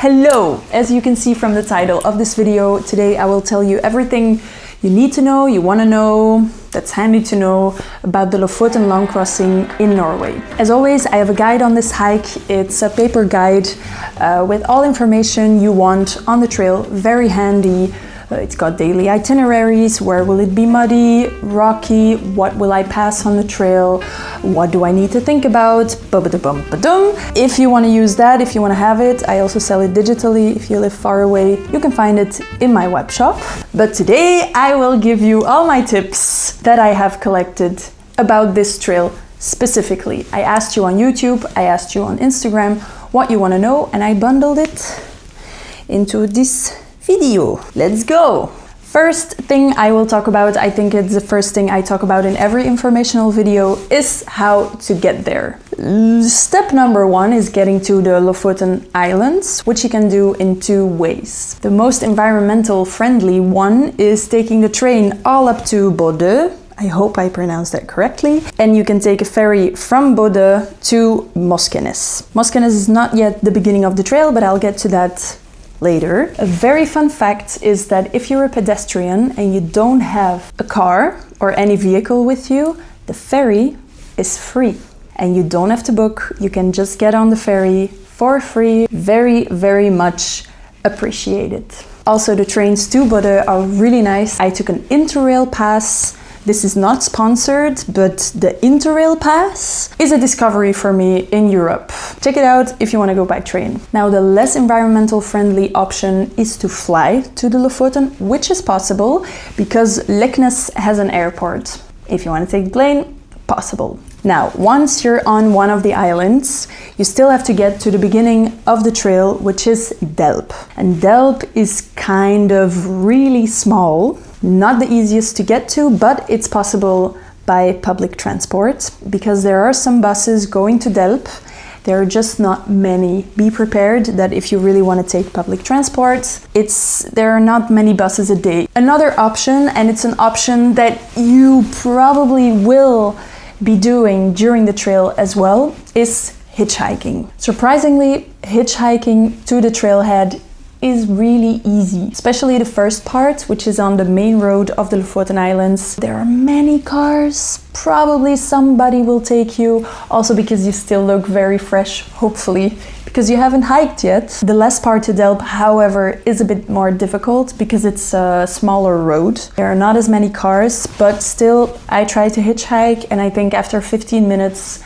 Hello! As you can see from the title of this video, today I will tell you everything you need to know, you want to know, that's handy to know about the Lofoten long crossing in Norway. As always, I have a guide on this hike. It's a paper guide with all information you want on the trail, very handy. It's got daily itineraries, where will it be muddy, rocky, what will I pass on the trail, what do I need to think about, ba-ba-da-bum-ba-dum. If you want to use that, if you want to have it, I also sell it digitally. If you live far away, you can find it in my web shop. But today I will give you all my tips that I have collected about this trail specifically. I asked you on YouTube, I asked you on Instagram what you want to know, and I bundled it into this video. Let's go! First thing I will talk about, I think it's the first thing I talk about in every informational video, is how to get there. Step number one is getting to the Lofoten Islands, which you can do in two ways. The most environmental friendly one is taking the train all up to Bodø. I hope I pronounced that correctly. And you can take a ferry from Bodø to Moskenes. Moskenes is not yet the beginning of the trail, but I'll get to that later. A very fun fact is that if you're a pedestrian and you don't have a car or any vehicle with you, the ferry is free and you don't have to book. You can just get on the ferry for free. Very, very much appreciated. Also, the trains to Bodø are really nice. I took an Interrail pass. This is not sponsored, but the Interrail pass is a discovery for me in Europe. Check it out if you want to go by train. Now, the less environmental friendly option is to fly to the Lofoten, which is possible because Leknes has an airport. If you want to take the plane, possible. Now, once you're on one of the islands, you still have to get to the beginning of the trail, which is Delp. And Delp is kind of really small. Not the easiest to get to, but it's possible by public transport because there are some buses going to Delp. There are just not many. Be prepared that if you really want to take public transport, there are not many buses a day. Another option, and it's an option that you probably will be doing during the trail as well, is hitchhiking. Surprisingly, hitchhiking to the trailhead is really easy, especially the first part, which is on the main road of the Lofoten Islands. There are many cars, probably somebody will take you, also because you still look very fresh, hopefully, because you haven't hiked yet. The last part to Delp, however, is a bit more difficult because it's a smaller road. There are not as many cars, but still, I tried to hitchhike, and I think after 15 minutes,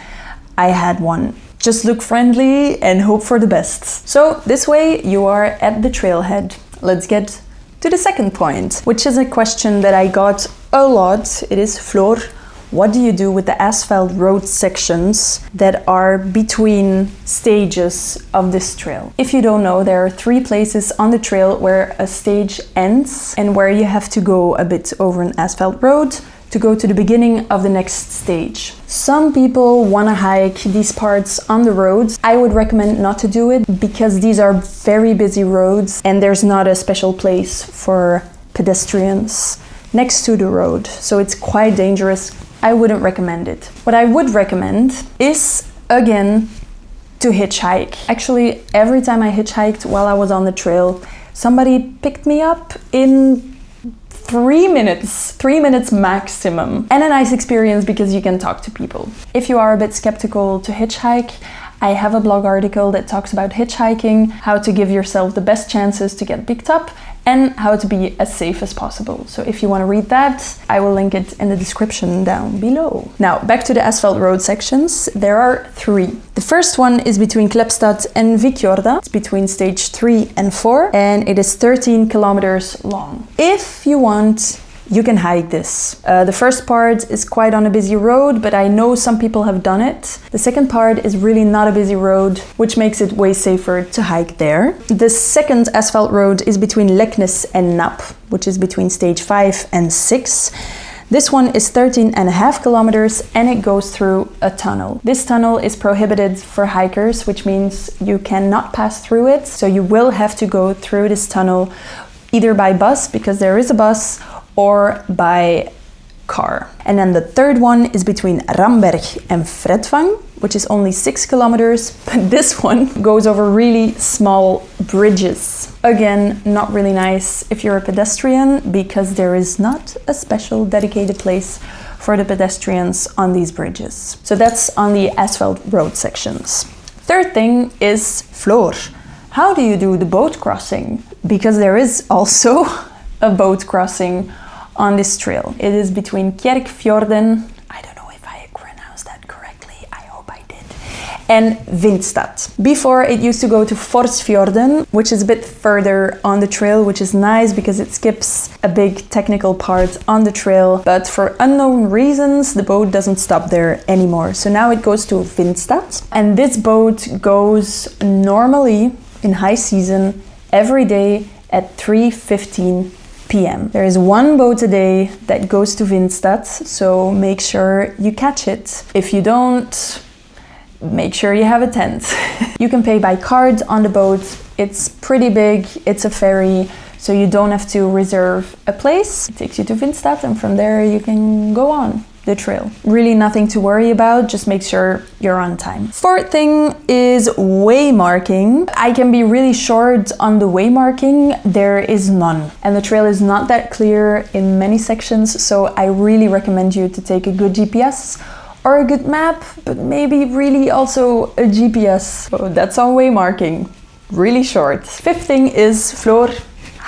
I had one. Just look friendly and hope for the best. So this way you are at the trailhead. Let's get to the second point, which is a question that I got a lot. It is, Floor, what do you do with the asphalt road sections that are between stages of this trail? If you don't know, there are 3 places on the trail where a stage ends and where you have to go a bit over an asphalt road to go to the beginning of the next stage. Some people want to hike these parts on the roads. I would recommend not to do it because these are very busy roads and there's not a special place for pedestrians next to the road. So it's quite dangerous. I wouldn't recommend it. What I would recommend is, again, to hitchhike. Actually, every time I hitchhiked while I was on the trail, somebody picked me up in 3 minutes maximum. And a nice experience because you can talk to people. If you are a bit skeptical to hitchhike, I have a blog article that talks about hitchhiking, how to give yourself the best chances to get picked up, and how to be as safe as possible. So if you want to read that, I will link it in the description down below. Now, back to the asphalt road sections. There are 3. The first one is between Kleppstad and Vikjorda. It's between stage 3 and 4, and it is 13 kilometers long. If you want, you can hike this. The first part is quite on a busy road, but I know some people have done it. The second part is really not a busy road, which makes it way safer to hike there. The second asphalt road is between Leknes and Nap, which is between stage 5 and 6. This one is 13.5 kilometers and it goes through a tunnel. This tunnel is prohibited for hikers, which means you cannot pass through it. So you will have to go through this tunnel either by bus, because there is a bus, or by car. And then the third one is between Ramberg and Fredvang, which is only 6 kilometers, but this one goes over really small bridges. Again, not really nice if you're a pedestrian, because there is not a special dedicated place for the pedestrians on these bridges. So that's on the asphalt road sections. Third thing is floor. How do you do the boat crossing? Because there is also a boat crossing on this trail. It is between Kjerkfjorden, I don't know if I pronounced that correctly, I hope I did, and Vindstad. Before it used to go to Forsfjorden, which is a bit further on the trail, which is nice because it skips a big technical part on the trail, but for unknown reasons the boat doesn't stop there anymore. So now it goes to Vindstad, and this boat goes normally in high season every day at 3:15 p.m. There is one boat a day that goes to Vindstad, so make sure you catch it. If you don't, make sure you have a tent. You can pay by card on the boat. It's pretty big, it's a ferry, so you don't have to reserve a place. It takes you to Vindstad, and from there you can go on the trail. Really nothing to worry about, just make sure you're on time. Fourth thing is waymarking. I can be really short on the waymarking, there is none. And the trail is not that clear in many sections, so I really recommend you to take a good GPS or a good map, but maybe really also a GPS. So that's on waymarking, really short. Fifth thing is floor.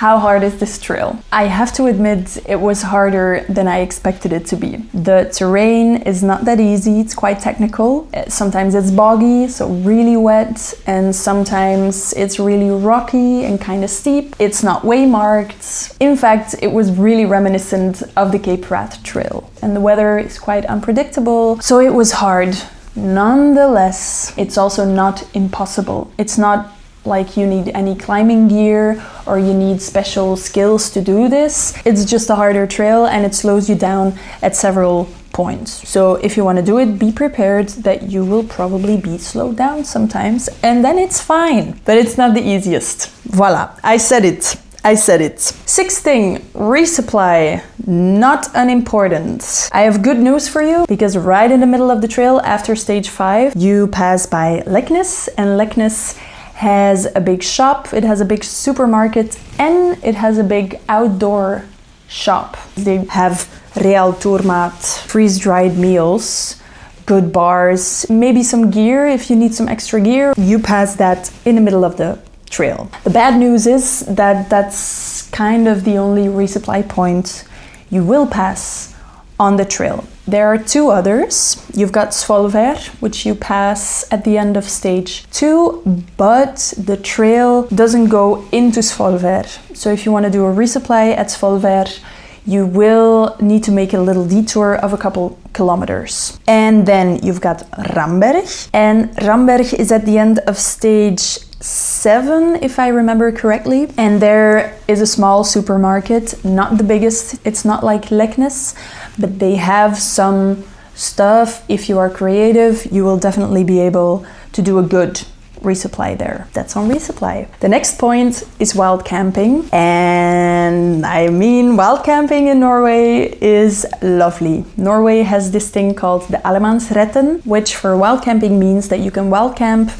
How hard is this trail? I have to admit it was harder than I expected it to be. The terrain is not that easy, it's quite technical. Sometimes it's boggy, so really wet, and sometimes it's really rocky and kind of steep. It's not waymarked. In fact, it was really reminiscent of the Cape Wrath trail. And the weather is quite unpredictable, so it was hard. Nonetheless, it's also not impossible. It's not like you need any climbing gear or you need special skills to do this. It's just a harder trail and it slows you down at several points. So if you want to do it, be prepared that you will probably be slowed down sometimes, and then it's fine. But it's not the easiest. Voila, I said it. Sixth thing, resupply, not unimportant. I have good news for you, because right in the middle of the trail after stage 5, you pass by Leknes, and Leknes has a big shop, it has a big supermarket, and it has a big outdoor shop. They have Real Tourmaat, freeze-dried meals, good bars, maybe some gear if you need some extra gear. You pass that in the middle of the trail. The bad news is that that's kind of the only resupply point you will pass on the trail. There are 2 others. You've got Svolvær, which you pass at the end of stage 2, but the trail doesn't go into Svolvær. So if you want to do a resupply at Svolvær, you will need to make a little detour of a couple kilometers. And then you've got Ramberg, and Ramberg is at the end of stage 7, if I remember correctly. And there is a small supermarket, not the biggest. It's not like Leknes, but they have some stuff. If you are creative, you will definitely be able to do a good resupply there. That's on resupply. The next point is wild camping. And I mean, wild camping in Norway is lovely. Norway has this thing called the Allemannsretten, which for wild camping means that you can wild camp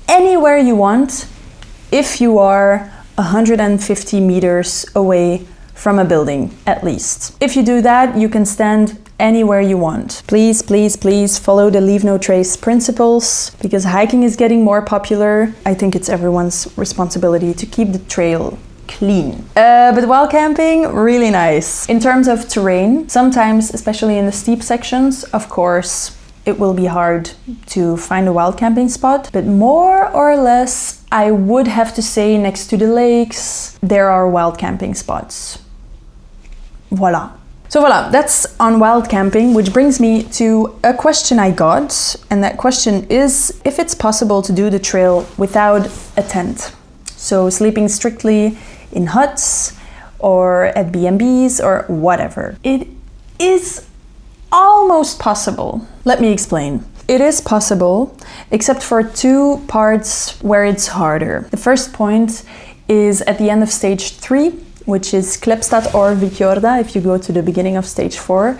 anywhere you want if you are 150 meters away from a building at least. If you do that, you can stand anywhere you want. Please, please, please follow the leave no trace principles, because hiking is getting more popular. I think it's everyone's responsibility to keep the trail clean. But wild camping, really nice. In terms of terrain, sometimes, especially in the steep sections, of course, it will be hard to find a wild camping spot, but more or less, I would have to say next to the lakes, there are wild camping spots. Voila. So voila, that's on wild camping, which brings me to a question I got, and that question is if it's possible to do the trail without a tent. So sleeping strictly in huts or at B&Bs or whatever. It is almost possible. Let me explain. It is possible, except for 2 parts where it's harder. The first point is at the end of stage 3, which is Kleppstad or Vikjorda, if you go to the beginning of stage 4.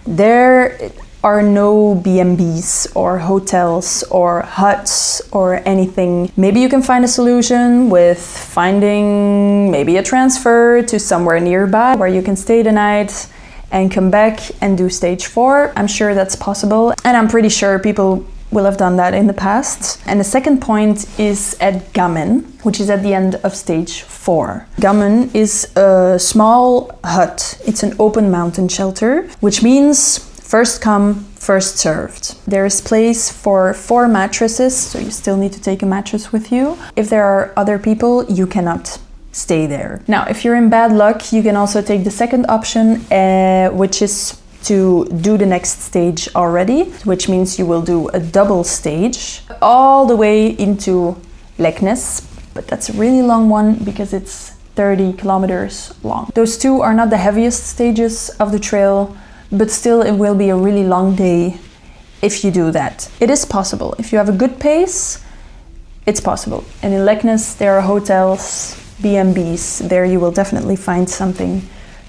There, are no B&Bs or hotels or huts or anything. Maybe you can find a solution with finding maybe a transfer to somewhere nearby where you can stay the night and come back and do stage 4. I'm sure that's possible, and I'm pretty sure people will have done that in the past. And the second point is at Gammen, which is at the end of stage 4. Gammen is a small hut. It's an open mountain shelter, which means first come, first served. There is place for 4 mattresses, so you still need to take a mattress with you. If there are other people, you cannot stay there. Now, if you're in bad luck, you can also take the second option, which is to do the next stage already, which means you will do a double stage all the way into Leknes, but that's a really long one because it's 30 kilometers long. Those 2 are not the heaviest stages of the trail, but still it will be a really long day if you do that. It is possible. If you have a good pace, it's possible. And in Leknes there are hotels, B&Bs. There you will definitely find something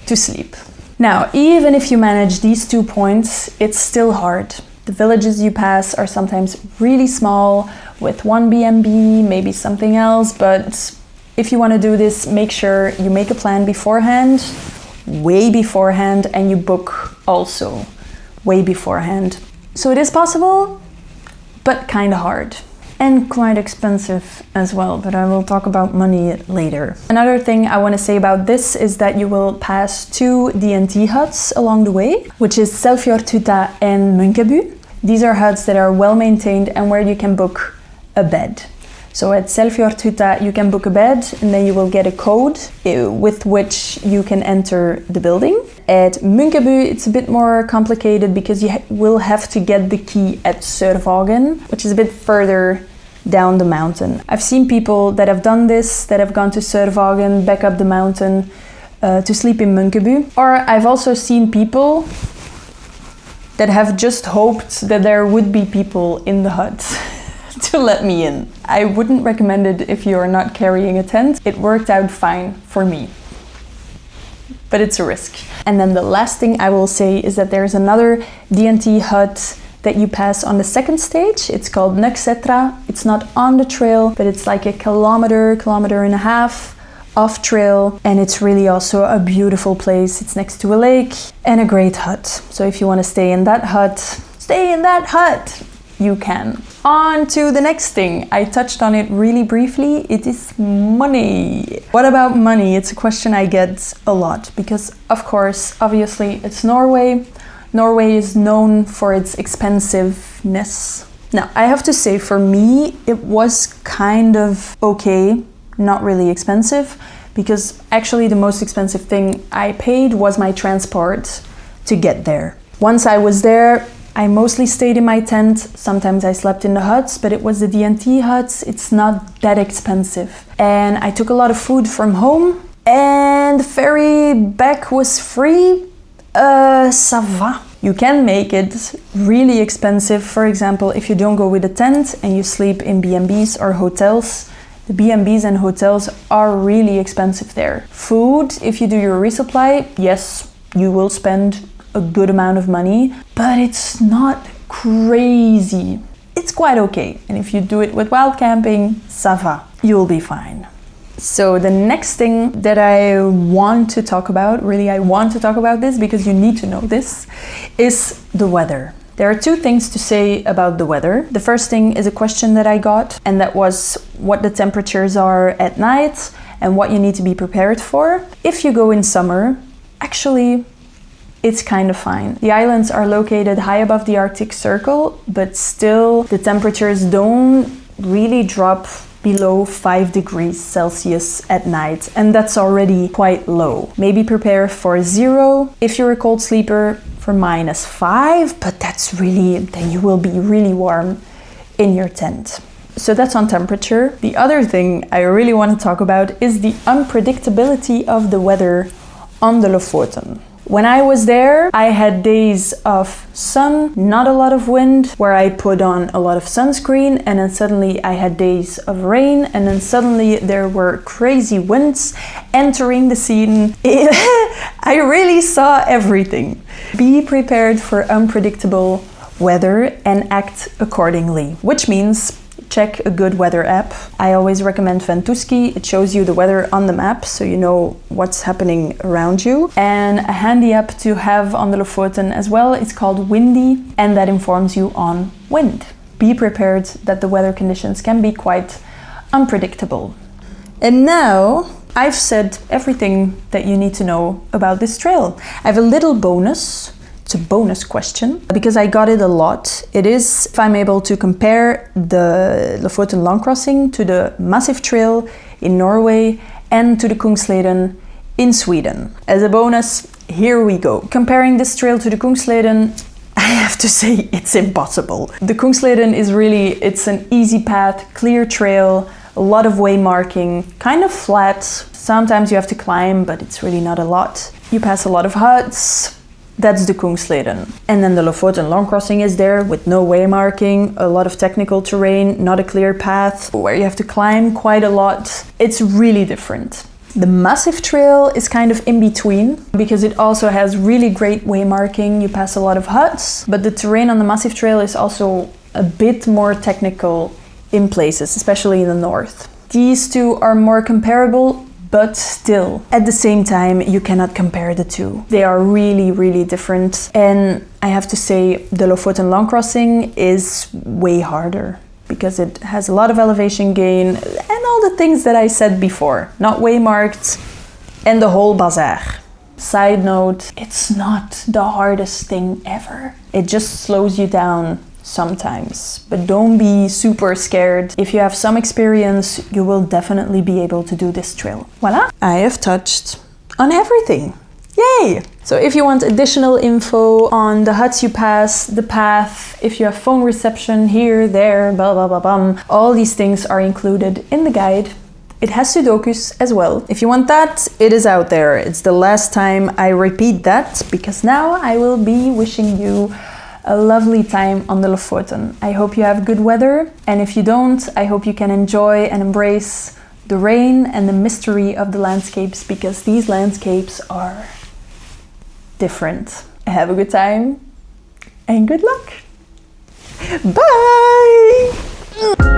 to sleep. Now, even if you manage these 2 points, it's still hard. The villages you pass are sometimes really small, with 1 B&B, maybe something else, but if you want to do this, make sure you make a plan beforehand, way beforehand, and you book also way beforehand. So it is possible, but kind of hard. And quite expensive as well, but I will talk about money later. Another thing I want to say about this is that you will pass 2 DNT huts along the way, which is Selfjordhytta and Munkeby. These are huts that are well maintained and where you can book a bed. So at Selfjordhytta you can book a bed and then you will get a code with which you can enter the building. At Munkeby it's a bit more complicated because you will have to get the key at Sørvágen, which is a bit further down the mountain. I've seen people that have done this, that have gone to Sørvágen, back up the mountain to sleep in Munkeby. Or I've also seen people that have just hoped that there would be people in the hut to let me in. I wouldn't recommend it if you're not carrying a tent. It worked out fine for me, but it's a risk. And then the last thing I will say is that there's another DNT hut that you pass on the second stage. It's called Nuksetra. It's not on the trail, but it's like a kilometer and a half off trail, and it's really also a beautiful place. It's next to a lake and a great hut. So if you want to stay in that hut, stay in that hut. You can. On to the next thing. I touched on it really briefly. It is money. What about money? It's a question I get a lot because, of course, obviously it's Norway. Norway is known for its expensiveness. Now, I have to say, for me, it was kind of okay, not really expensive, because actually the most expensive thing I paid was my transport to get there. Once I was there, I mostly stayed in my tent. Sometimes I slept in the huts, but it was the DNT huts. It's not that expensive. And I took a lot of food from home, and the ferry back was free. Ça va. You can make it really expensive. For example, if you don't go with a tent and you sleep in B&Bs or hotels, the B&Bs and hotels are really expensive there. Food, if you do your resupply, yes, you will spend a good amount of money, but it's not crazy. It's quite okay. And if you do it with Wildcamping, ça va. You'll be fine. So the next thing that I want to talk about, really I want to talk about this because you need to know this, is the weather. There are 2 things to say about the weather. The first thing is a question that I got, and that was what the temperatures are at night and what you need to be prepared for. If you go in summer, actually it's kind of fine. The islands are located high above the Arctic Circle, but still the temperatures don't really drop below 5 degrees Celsius at night, and that's already quite low. Maybe prepare for 0 if you're a cold sleeper, for -5, but that's really, then you will be really warm in your tent. So that's on temperature. The other thing I really want to talk about is the unpredictability of the weather on the Lofoten. When I was there, I had days of sun, not a lot of wind, where I put on a lot of sunscreen, and then suddenly I had days of rain, and then suddenly there were crazy winds entering the scene. I really saw everything. Be prepared for unpredictable weather and act accordingly, which means check a good weather app. I always recommend Ventuski. It shows you the weather on the map, so you know what's happening around you. And a handy app to have on the Lofoten as well, it's called Windy, and that informs you on wind. Be prepared that the weather conditions can be quite unpredictable. And now I've said everything that you need to know about this trail. I have a little bonus. It's a bonus question because I got it a lot. It is if I'm able to compare the Lofoten long crossing to the Massive Trail in Norway and to the Kungsleden in Sweden. As a bonus, here we go. Comparing this trail to the Kungsleden, I have to say it's impossible. The Kungsleden is really, it's an easy path, clear trail, a lot of waymarking, kind of flat. Sometimes you have to climb, but it's really not a lot. You pass a lot of huts. That's the Kungsleden. And then the Lofoten long crossing is there with no waymarking, a lot of technical terrain, not a clear path, where you have to climb quite a lot. It's really different. The Massive Trail is kind of in between because it also has really great waymarking. You pass a lot of huts, but the terrain on the Massive Trail is also a bit more technical in places, especially in the north. These two are more comparable, but still, at the same time, you cannot compare the two. They are really, really different. And I have to say, the Lofoten long crossing is way harder because it has a lot of elevation gain and all the things that I said before. Not waymarked and the whole bazaar. Side note, it's not the hardest thing ever. It just slows you down sometimes, but don't be super scared. If you have some experience, you will definitely be able to do this trail. Voila! I have touched on everything. Yay! So if you want additional info on the huts you pass, the path, if you have phone reception here, there, blah, blah, blah, blah, all these things are included in the guide. It has Sudokus as well. If you want that, it is out there. It's the last time I repeat that because now I will be wishing you a lovely time on the Lofoten. I hope you have good weather, and if you don't, I hope you can enjoy and embrace the rain and the mystery of the landscapes, because these landscapes are different. Have a good time and good luck. Bye!